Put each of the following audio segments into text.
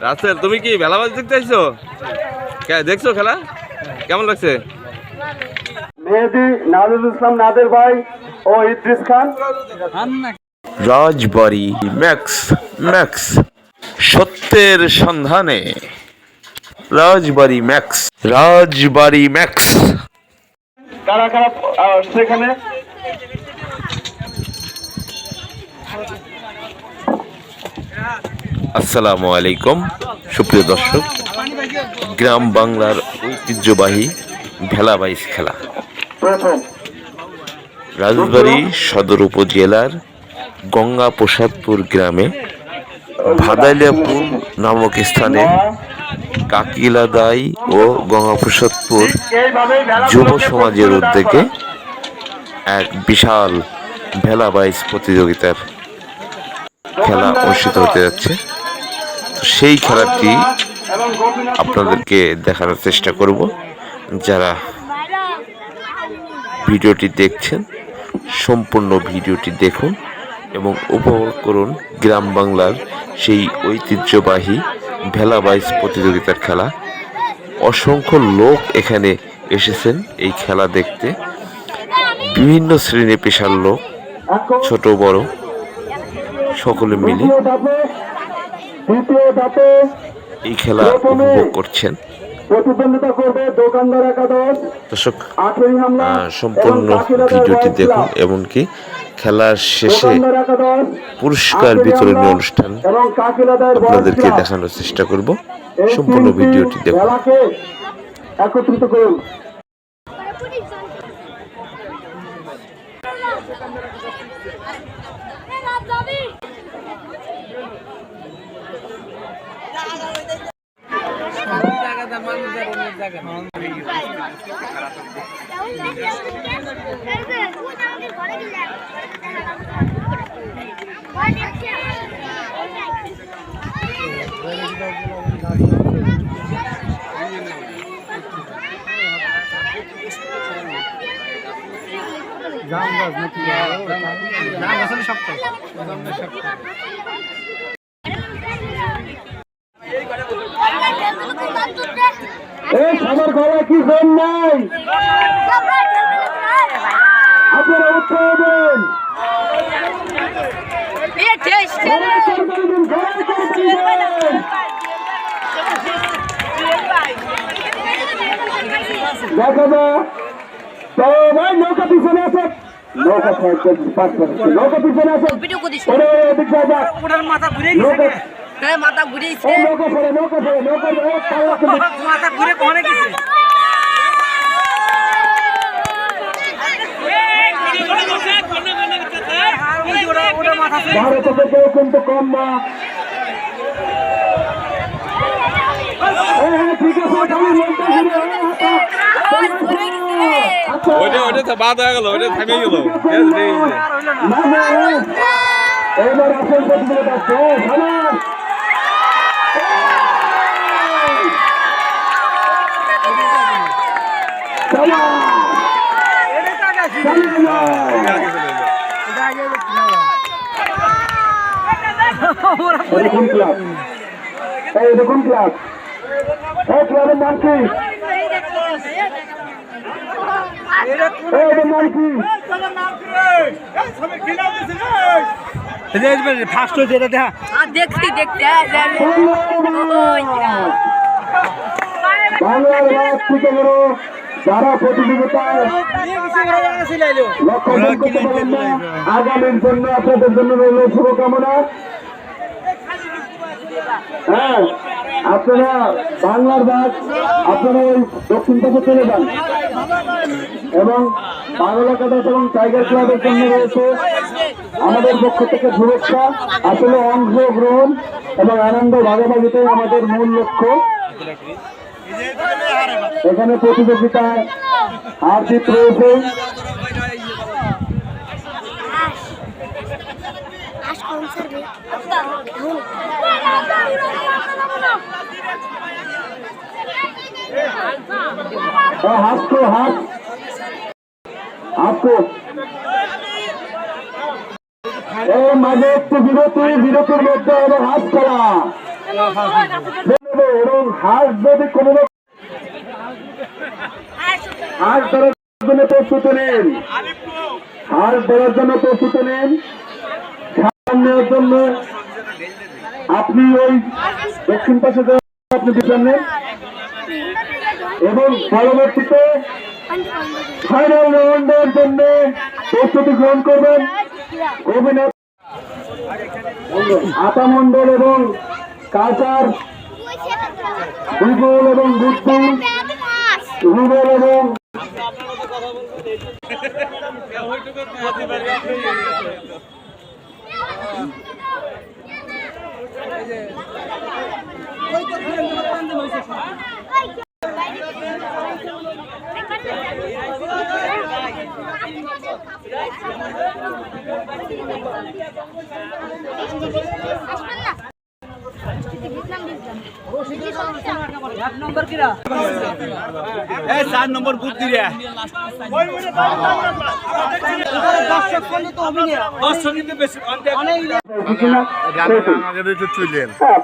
রাসেল, তুমি কি ভেলাবাজি দেখতে আসছো? দেখছো খেলা কেমন লাগছে? মেহেদী নাজুল ইসলাম নাদের ভাই ও ইদ্রিস খান। রাজবাড়ি ম্যাক্স ম্যাক্স সত্যের সন্ধানে। রাজবাড়ি ম্যাক্স, রাজবাড়ি ম্যাক্স। কারা কারা সেখানে আসসালামু আলাইকুম সুপ্রিয় দর্শক, গ্রাম বাংলার ঐতিহ্যবাহী ভেলাবাইজ খেলা রাজবাড়ী সদর উপজেলার গঙ্গাপ্রসাদপুর গ্রামে ভাদাইলিয়াপুর নামক স্থানে কাকিলাদাই ও গঙ্গাপ্রসাদপুর যুব সমাজের উদ্যোগে এক বিশাল ভেলাবাইজ প্রতিযোগিতার খেলা অনুষ্ঠিত হতে যাচ্ছে। সেই খেলাটি আপনাদেরকে দেখানোর চেষ্টা করব। যারা ভিডিওটি দেখছেন সম্পূর্ণ ভিডিওটি দেখুন এবং উপভোগ করুন গ্রাম বাংলার সেই ঐতিহ্যবাহী ভেলাবাইজ প্রতিযোগিতার খেলা। অসংখ্য লোক এখানে এসেছেন এই খেলা দেখতে, বিভিন্ন শ্রেণী পেশার লোক, ছোট বড় সকলে মিলে এই খেলা উপভোগ করছেন। দর্শক, সম্পূর্ণ ভিডিওটি দেখুন, এমনকি খেলার শেষে পুরস্কার বিতরণী অনুষ্ঠান আপনাদেরকে দেখানোর চেষ্টা করব। সম্পূর্ণ ভিডিওটি দেখুন। একত্রিত করুন। সবার গলা কি জোর নাই? আপনারা উৎসাহ দেন। দেখা যায় সবাই নৌকা পিছনে আছে, নৌকা নৌকা পিছনে আছে, মাথা ঘুরে নৌকা ফেলে নৌকা ফেলে নৌকা মাথা ঘুরে কনে গেছে। ভারত থেকে কেউ কিন্তু কম না। ঠিক আছে, বাদ হয়ে গেল, ওইটা থেমে গেল। এবার আসল প্রতিযোগিতা দেখুন ক্লাব, এই দেখুন ক্লাব, এই ক্লাবের নাম কি? ফার্স্ট হয়েছে এটা দেখা দেখছি দেখতে যারা প্রতিযোগিতায় আগামীর জন্য আপনাদের জন্য রইল শুভকামনা। হ্যাঁ, আপনারা বাংলার বাস আপনারা ওই দক্ষিণ পাশে চলে যান এবং বাংলা কাদাস এবং টাইগার ক্লাবের জন্য রয়েছে আমাদের পক্ষ থেকে শুভেচ্ছা। আসলে অংশগ্রহণ এবং আনন্দ ভাগাভাগিটাই আমাদের মূল লক্ষ্য। এখানে প্রতিযোগিতায় হার জিত রয়েছে। হাসको हाथ आपको এই মাঝে একটু বিরতির মধ্যে এবং হাত খেলা এবং হাত যদি কোনো হাত ধরার জন্য প্রস্তুত নেন, হাত ধরার জন্য প্রস্তুত নেন। নেওয়ার জন্য আপনি ওই দক্ষিণ পাশে আপনি বিচার নেন এবং পরবর্তীতে ফাইনাল রাউন্ডের জন্য প্রস্তুতি গ্রহণ করবেন গোপীনাথ আতা মন্ডল এবং কাচার বিপুল এবং বুদ্ধি রুবেল এবং চার নম্বর বুদ্ধি রে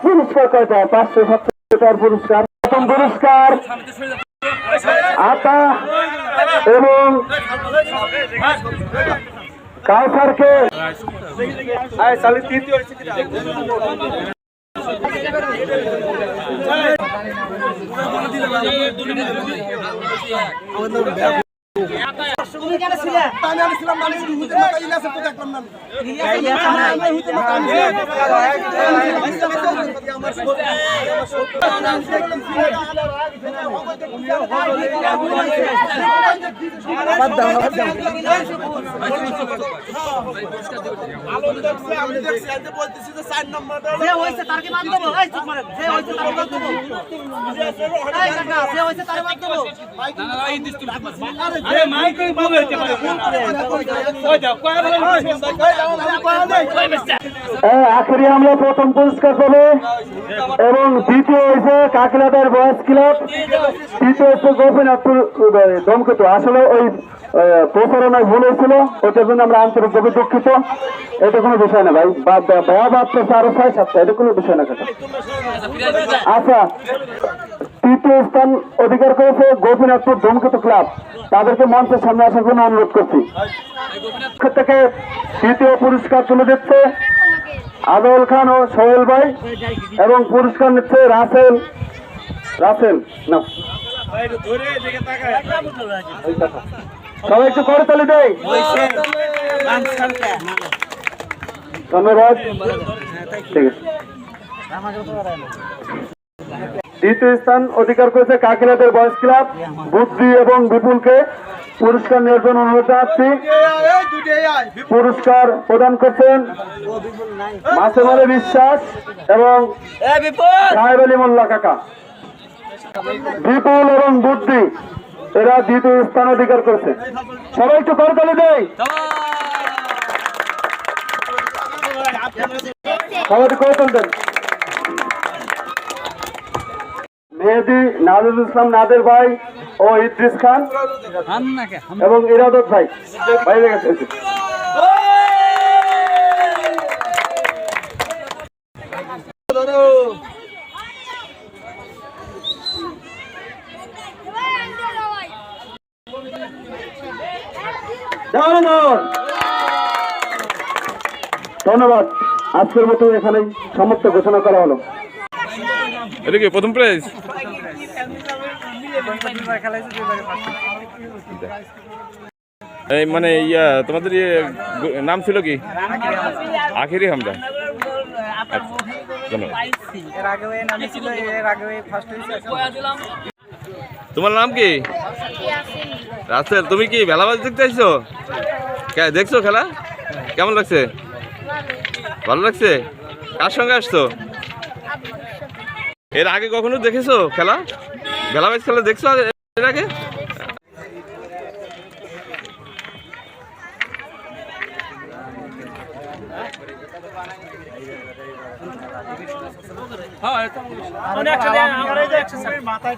পুরস্কার কয়টা 570 পুরস্কার। প্রথম পুরস্কার আতা এবং কাউসারকে আখেরি আমরা প্রথম পুরস্কার পাবো এবং দ্বিতীয় হয়েছে কাকিনাদার বয়স ক্লাব, তৃতীয় হচ্ছে গোপীনাথপুর দমকৃত। আসলে ওই প্রচারণায় ভুল হয়েছিল, ওটার জন্য আমরা আন্তরিকভাবে দুঃখিত। এটা কোনো বিষয় না ভাই, ভয়া বাচ্চা আরো 6-7টা, এটা কোনো বিষয় না। আচ্ছা, তৃতীয় স্থান অধিকার করেছে গোপীনাথপুর ধূমকেতু ক্লাব, তাদেরকে মঞ্চের সামনে আসার জন্য অনুরোধ করছি। থেকে তৃতীয় পুরস্কার তুলে দিচ্ছে আজল খান ও সোহেল ভাই এবং পুরস্কার নিচ্ছে রাসেল না সবাই একটু করে তালি দেয়। ধন্যবাদ। ঠিক আছে, দ্বিতীয় স্থান অধিকার করেছে কাকিনাদের বয়স ক্লাব, বুদ্ধি এবং বিপুলকে পুরস্কার নেওয়ার জন্য অনুরোধ জানাচ্ছি। পুরস্কার প্রদান করছেন মাসুম আলী বিশ্বাস এবং সাহেব আলী মোল্লা কাকা। বিপুল এবং বুদ্ধি এরা দ্বিতীয় স্থান অধিকার করেছে। সবাই একটু করতালি দেয়। সবাই একটু করতালি দেন। মেহেদি নাজুল ইসলাম নাদের ভাই ও ইদ্রিস খান এবং ইরাদত ভাই বাইরে গেছে। ধন্যবাদ। আজকের মতো এখানেই সমাপ্ত ঘোষণা করা হলো। এটা কি প্রথম প্রাইজ? এই মানে ইয়া তোমাদের নাম ছিল কি? আখেরি হামদা। তোমার নাম কি? রাসেল। তুমি কি ভেলাবাজ দেখতে আসছো? দেখছো খেলা? কেমন লাগছে? ভালো লাগছে? কার সঙ্গে আসছো? এর আগে কখনো দেখেছো খেলা? ভেলাবাজ খেলা দেখছো এর আগে? মাথায়